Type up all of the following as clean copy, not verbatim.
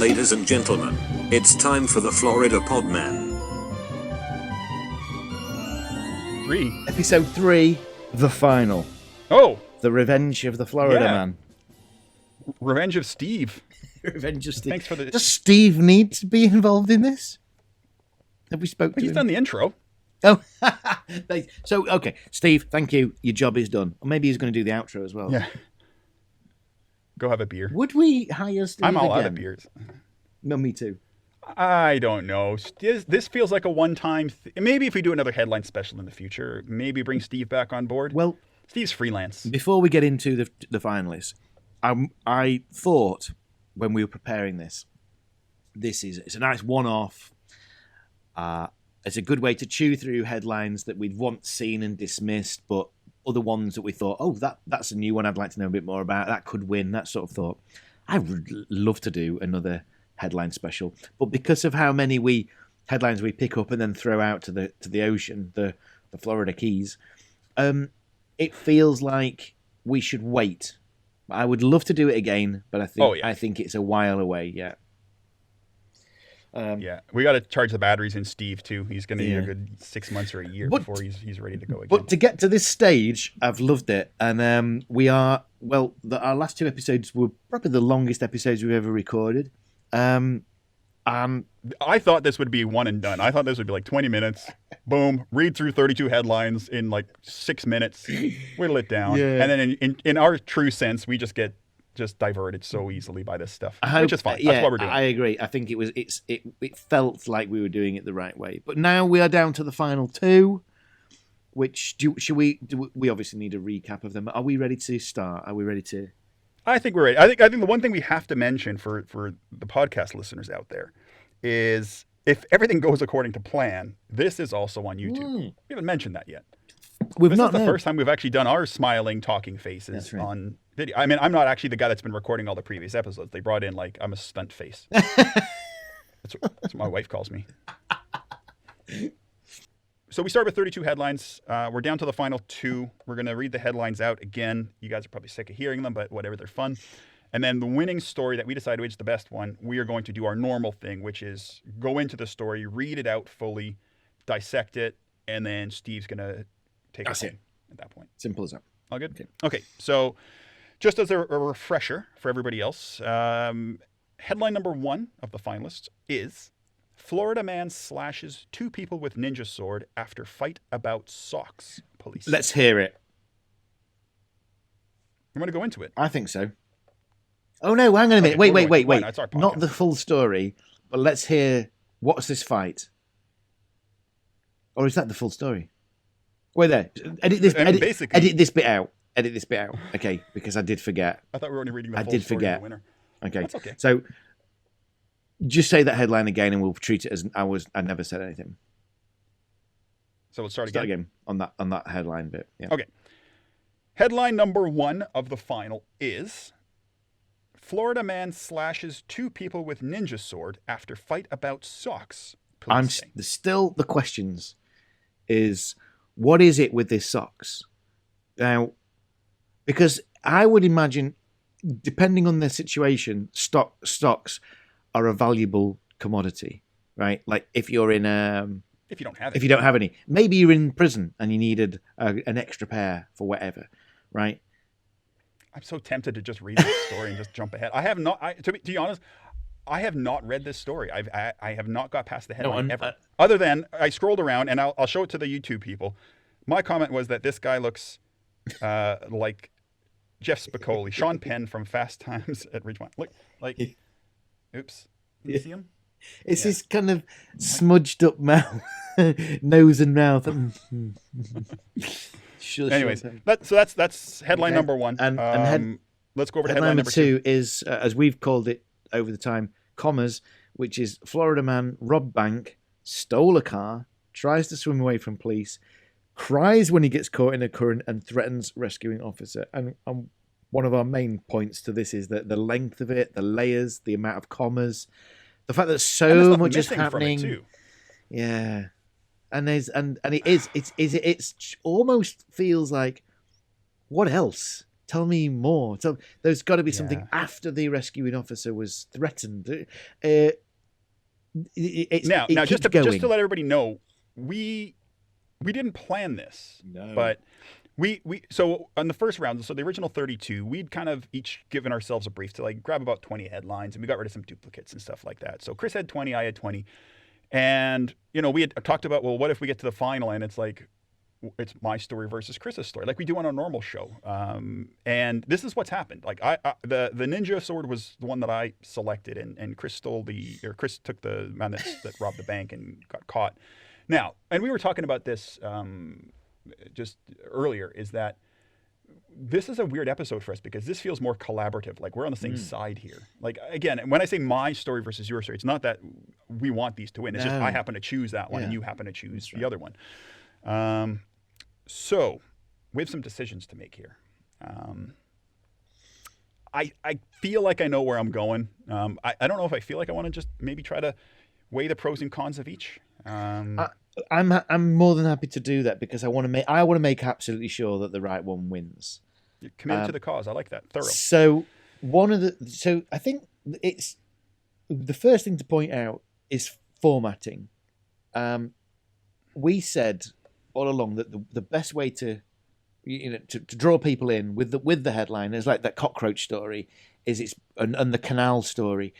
Ladies and gentlemen, it's time for the Florida Podman. 3. Episode 3, the final. Oh! The Revenge of the Florida Man. Revenge of Steve. Revenge of Steve. Thanks for the... Does Steve need to be involved in this? Have we spoke to him? He's done the intro. Oh, so, okay. Steve, thank you. Your job is done. Or maybe he's going to do the outro as well. Yeah. Go have a beer. Would we hire Steve I'm all again? out of beers. No, me too. I don't know. This feels like a one-time... Maybe if we do another headline special in the future, maybe bring Steve back on board. Well, Steve's freelance. Before we get into the finalists, I thought when we were preparing this it's a nice one-off. It's a good way to chew through headlines that we'd once seen and dismissed, but other ones that we thought, oh, that's a new one I'd like to know a bit more about. That could win, that sort of thought. I would love to do another headline special, but because of how many headlines we pick up and then throw out to the ocean, the Florida Keys, it feels like we should wait. I would love to do it again, but I think it's a while away yet. We got to charge the batteries in Steve too. He's going to need a good 6 months or a year before he's ready to go again. But to get to this stage, I've loved it, and we are our last 2 episodes were probably the longest episodes we've ever recorded. I thought this would be one and done. I thought this would be like 20 minutes. Boom, read through 32 headlines in like 6 minutes, whittle it down, and then in our true sense, we just get diverted so easily by this stuff, which is fine. That's what we're doing. I agree. I think it felt like we were doing it the right way. But now we are down to the final 2, which we obviously need a recap of them. Are we ready to start? Are we ready to? I think we're ready. I think the one thing we have to mention for the podcast listeners out there is if everything goes according to plan, this is also on YouTube. We haven't mentioned that yet. This is the first time we've actually done our smiling, talking faces on video. I mean, I'm not actually the guy that's been recording all the previous episodes. They brought in I'm a stunt face. That's what my wife calls me. So we start with 32 headlines. We're down to the final 2. We're going to read the headlines out again. You guys are probably sick of hearing them, but whatever, they're fun. And then the winning story that we decide which is the best one, we are going to do our normal thing, which is go into the story, read it out fully, dissect it, and then Steve's going to take us in at that point. Simple as that. All good? Okay. So just as a refresher for everybody else, headline number 1 of the finalists is Florida man slashes 2 people with ninja sword after fight about socks. Police. Let's hear it. I'm going to go into it. I think so. Oh no, hang on a minute. Wait. It's our podcast. Not the full story, but let's hear what's this fight? Or is that the full story? Wait there. Edit this bit out. Edit this bit out. Okay, because I did forget. I thought we were only reading the full story of the winner. Okay. That's okay. So just say that headline again and we'll treat it as I never said anything. So let's start again on that headline bit. Yeah. Okay. Headline number 1 of the final is Florida man slashes 2 people with ninja sword after fight about socks. Still the questions is what is it with this socks? Now, because I would imagine, depending on their situation, stocks are a valuable commodity, right? Like if you're in if you don't have any, maybe you're in prison and you needed an extra pair for whatever, right? I'm so tempted to just read this story and just jump ahead. I have not. To be honest, I have not read this story. I have not got past the headline ever. Other than I scrolled around and I'll show it to the YouTube people. My comment was that this guy looks like Jeff Spicoli, Sean Penn from Fast Times at Ridgemont. Look, oops. Can you see him? It's this kind of smudged up mouth, nose and mouth. Anyways, that's headline number 1. And let's go over to headline number 2 is, as we've called it over the time, commas, which is Florida man robbed bank, stole a car, tries to swim away from police, cries when he gets caught in a current and threatens rescuing officer. And one of our main points to this is that the length of it, the layers, the amount of commas, the fact that so much is happening. From it too. Yeah. And it almost feels like, what else Tell me more. There's got to be something Yeah. after the rescuing officer was threatened. Now, just keeps to going. let everybody know, we didn't plan this, No. but we so on the first round, so the original 32, we'd kind of each given ourselves a brief to like grab about 20 headlines, and we got rid of some duplicates and stuff like that. So Chris had 20, I had 20, and we had talked about, well, what if we get to the final and it's like it's my story versus Chris's story, like we do on a normal show. And this is what's happened. Like the ninja sword was the one that I selected, and Chris Chris took the man that robbed the bank and got caught. Now, and we were talking about this just earlier, is that this is a weird episode for us because this feels more collaborative. Like we're on the same side here. Like again, when I say my story versus your story, it's not that we want these to win. It's just I happen to choose that one and you happen to choose the other one. So we have some decisions to make here. I feel like I know where I'm going. I don't know if I feel like I want to just maybe try to weigh the pros and cons of each. I'm more than happy to do that because I want to make absolutely sure that the right one wins. You're committed to the cause. I like that. Thorough. So I think it's the first thing to point out is formatting. We said all along that the best way to draw people in with the headline is like that cockroach story is and the canal story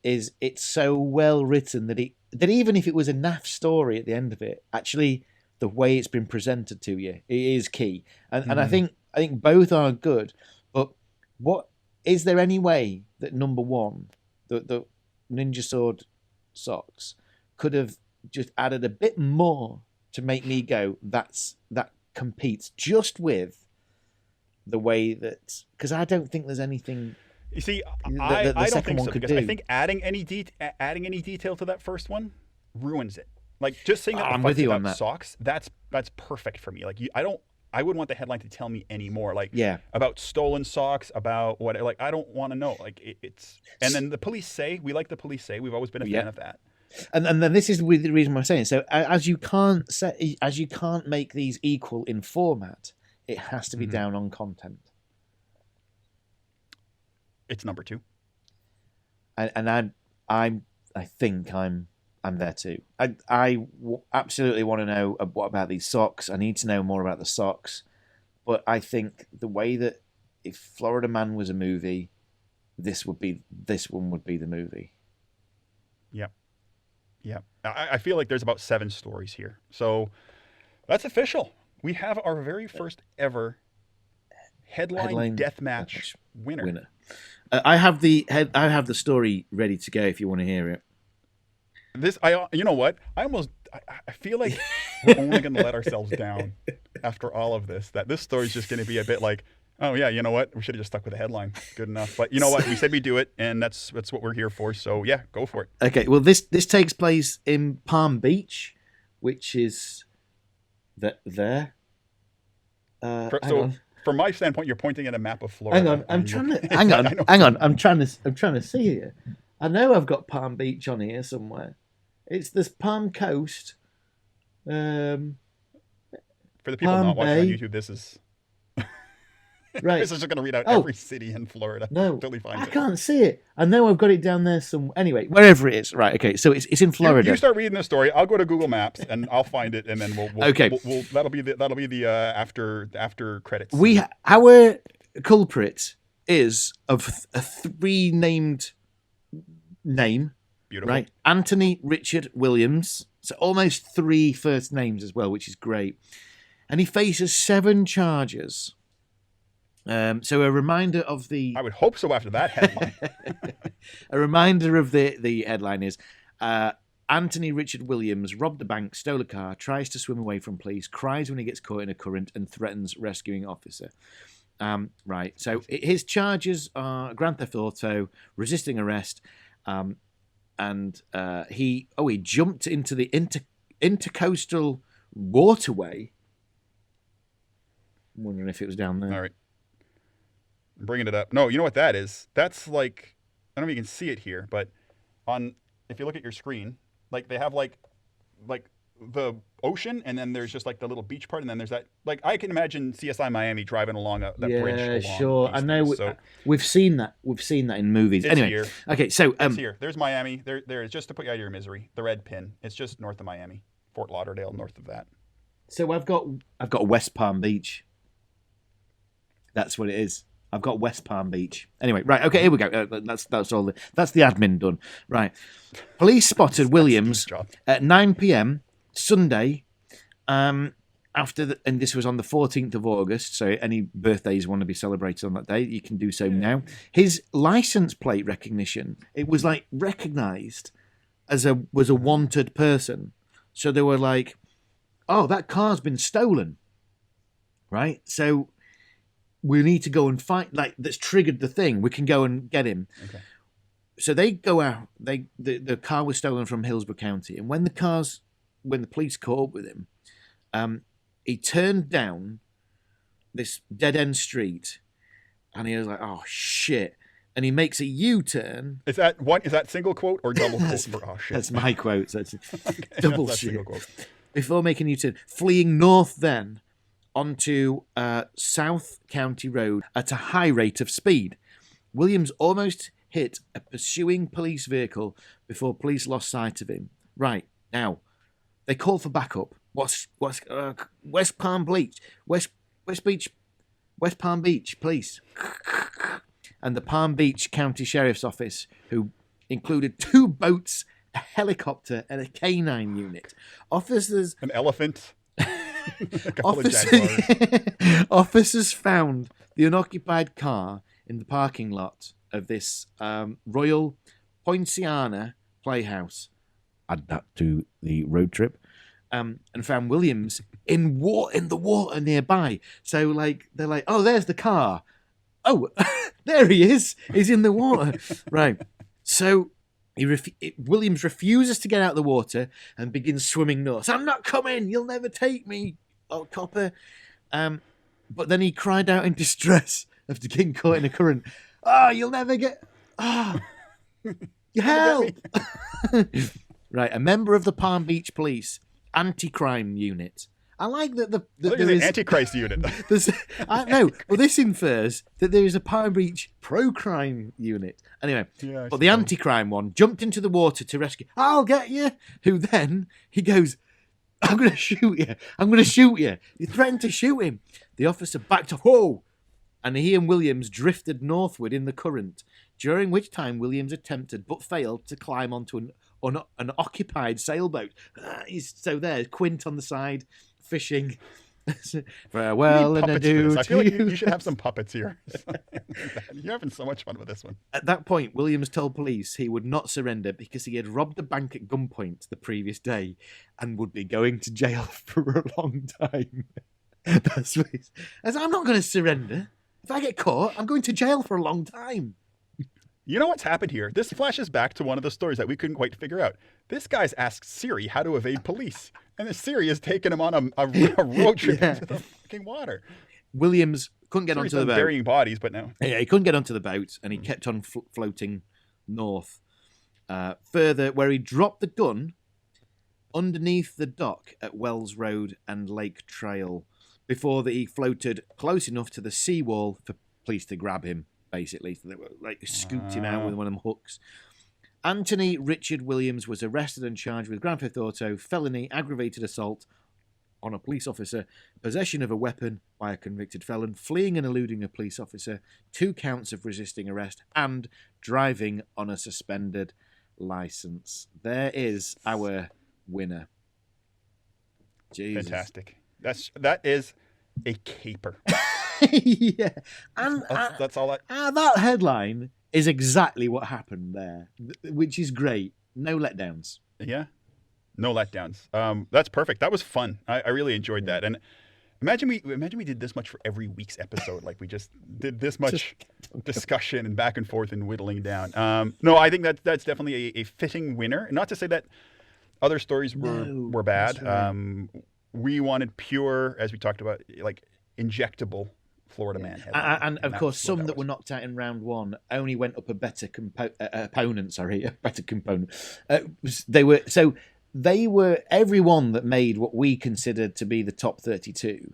is it's so well written that even if it was a naff story at the end of it, actually the way it's been presented to you it is key. And I think both are good. But what is there any way that number one, the Ninja Sword socks, could have just added a bit more to make me go, that competes just with the way that, because I don't think there's anything. You see, the I don't second think one so could because do. I think adding any detail to that first one ruins it. Like just saying that I'm the with fight's you on about that. socks, that's perfect for me. Like I wouldn't want the headline to tell me any more. Like about stolen socks, about what. Like I don't want to know. Like it's. And then the police say we like the police say. We've always been a fan of that. And then this is the reason why I'm saying so. As you can't make these equal in format, it has to be down on content. It's number 2. And I think I'm there too. I absolutely want to know what about these socks. I need to know more about the socks. But I think the way that if Florida Man was a movie, this one would be the movie. Yep. Yeah. I feel like there's about 7 stories here. So that's official. We have our very first ever headline deathmatch winner. I have the story ready to go if you want to hear it. You know what? I feel like we're only going to let ourselves down after all of this. That this story's just going to be a bit like, oh yeah, you know what? We should have just stuck with the headline. Good enough. But you know what? We said we do it, and that's what we're here for. So yeah, go for it. Okay. Well, this takes place in Palm Beach, which is there. From my standpoint, you're pointing at a map of Florida. Hang on, I'm trying to see here. I know I've got Palm Beach on here somewhere. It's this Palm Coast. For the people not watching on YouTube, this is right. This is just going to read out every city in Florida. No, totally fine. I can't see it. I know I've got it down there some. Anyway, wherever it is. Right. Okay. So it's in Florida. You start reading the story. I'll go to Google Maps and I'll find it, and then we'll that'll be the after credits. Our culprit is of a 3 named name. Beautiful. Right. Anthony Richard Williams. So almost 3 first names as well, which is great. And he faces 7 charges. So a reminder of the... I would hope so after that headline. A reminder of the headline is... Anthony Richard Williams robbed a bank, stole a car, tries to swim away from police, cries when he gets caught in a current, and threatens rescuing officer. Right. So his charges are grand theft auto, resisting arrest, and he jumped into the intercoastal waterway. I'm wondering if it was down there. All right. I'm bringing it up. No, you know what that is? That's like, I don't know if you can see it here, but if you look at your screen, like they have like the ocean, and then there's just like the little beach part, and then there's that. Like I can imagine CSI Miami driving along that bridge along. Sure. These I know. things. So we've seen that. We've seen that in movies. it's Anyway, here. okay. So It's here. There's Miami. There is, just to put you out of your misery. The red pin. It's just north of Miami, Fort Lauderdale, north of that. So I've got West Palm Beach. That's what it is. I've got West Palm Beach. Anyway, right. Okay, here we go. That's all. That's the admin done. Right. Police spotted Williams at 9 p.m. Sunday. And this was on the 14th of August. So any birthdays want to be celebrated on that day, you can do so now. His license plate recognition, it was like recognized as was a wanted person. So they were like, "Oh, that car's been stolen." Right. So we need to go and fight. Like that's triggered the thing. We can go and get him. Okay. So they go out. The car was stolen from Hillsborough County, and when the police caught up with him, he turned down this dead end street, and he was like, "Oh shit!" And he makes a U-turn. Is that single quote or double quote for "oh shit"? That's my quote. That's Okay, double that's shit. single quote. Before making a U-turn, fleeing north then onto South County Road at a high rate of speed. Williams almost hit a pursuing police vehicle before police lost sight of him. Right, now, they call for backup. West Palm Beach, West Palm Beach police. And the Palm Beach County Sheriff's Office, who included 2 boats, a helicopter, and a canine unit. Officers... An elephant. Officers found the unoccupied car in the parking lot of this Royal Poinciana Playhouse. Add that to the road trip. And found Williams in the water nearby. So like they're like, "Oh, there's the car. Oh, there he is. He's in the water." Right. So Williams refuses to get out of the water and begins swimming north. "I'm not coming. You'll never take me, old copper." But then he cried out in distress after getting caught in a current. "Oh, you'll never get... Oh, help!" Right, a member of the Palm Beach Police Anti-Crime Unit. I like that there is Antichrist unit. I know. Well, this infers that there is a Palm Beach pro-crime unit. Anyway, but the anti-crime one jumped into the water to rescue. "I'll get you." Who then he goes, "I'm going to shoot you. I'm going to shoot you." He threatened to shoot him. The officer backed off. Whoa! And he and Williams drifted northward in the current. During which time Williams attempted but failed to climb onto an occupied sailboat. So there's Quint on the side, fishing. Farewell and adieu. I feel like you should have some puppets here. You're having so much fun with this one. At that point, Williams told police he would not surrender because he had robbed a bank at gunpoint the previous day and would be going to jail for a long time. That's what he's... "I'm not going to surrender. If I get caught, I'm going to jail for a long time." You know what's happened here? This flashes back to one of the stories that we couldn't quite figure out. This guy's asked Siri how to evade police, and the Siri has taken him on a road trip into the fucking water. Williams couldn't get onto the boat. Burying bodies, but no. Yeah, he couldn't get onto the boat, and he kept on floating north. Further, where he dropped the gun underneath the dock at Wells Road and Lake Trail, before that he floated close enough to the seawall for police to grab him. Basically, so they were like scooped him out with one of them hooks. Anthony Richard Williams was arrested and charged with grand theft auto, felony, aggravated assault on a police officer, possession of a weapon by a convicted felon, fleeing and eluding a police officer, 2 counts of resisting arrest, and driving on a suspended license. There is our winner. Jesus. Fantastic. That is a caper. Yeah, and that's all. That headline is exactly what happened there, which is great. No letdowns. Yeah, no letdowns. That's perfect. That was fun. I really enjoyed that. And imagine we did this much for every week's episode. Like we just did this much discussion and back and forth and whittling down. No, I think that's definitely a fitting winner. Not to say that other stories were bad. Right. We wanted pure, as we talked about, like injectable Florida man. And of course, some that were knocked out in round 1 only went up a better opponent. A better component. They were so everyone that made what we considered to be the top 32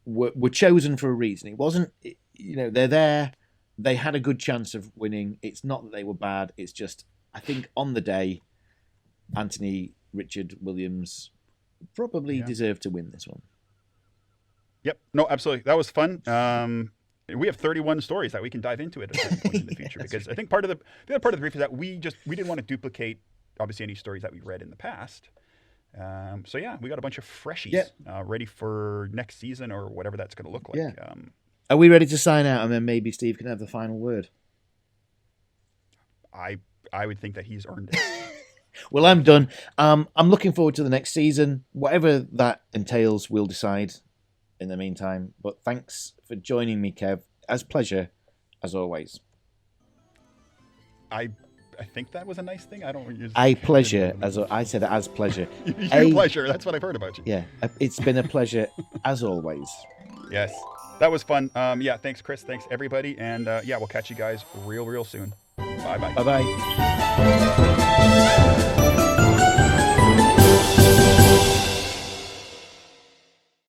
were chosen for a reason. It wasn't, they're there. They had a good chance of winning. It's not that they were bad. It's just, I think on the day, Anthony, Richard, Williams probably deserved to win this one. Yep. No, absolutely. That was fun. We have 31 stories that we can dive into at certain points in the future, because I think the other part of the brief is that we didn't want to duplicate obviously any stories that we read in the past. So yeah, we got a bunch of freshies ready for next season or whatever that's going to look like. Yeah. Are we ready to sign out, and then maybe Steve can have the final word? I would think that he's earned it. Well, I'm done. I'm looking forward to the next season. Whatever that entails, we'll decide in the meantime. But thanks for joining me, Kev. As pleasure, as always. I think that was a nice thing. I don't use a pleasure, as I said, as pleasure. A pleasure. That's what I've heard about you. Yeah, it's been a pleasure as always. Yes, that was fun. Yeah, thanks, Chris. Thanks, everybody. And yeah, we'll catch you guys real soon. Bye-bye. Bye-bye.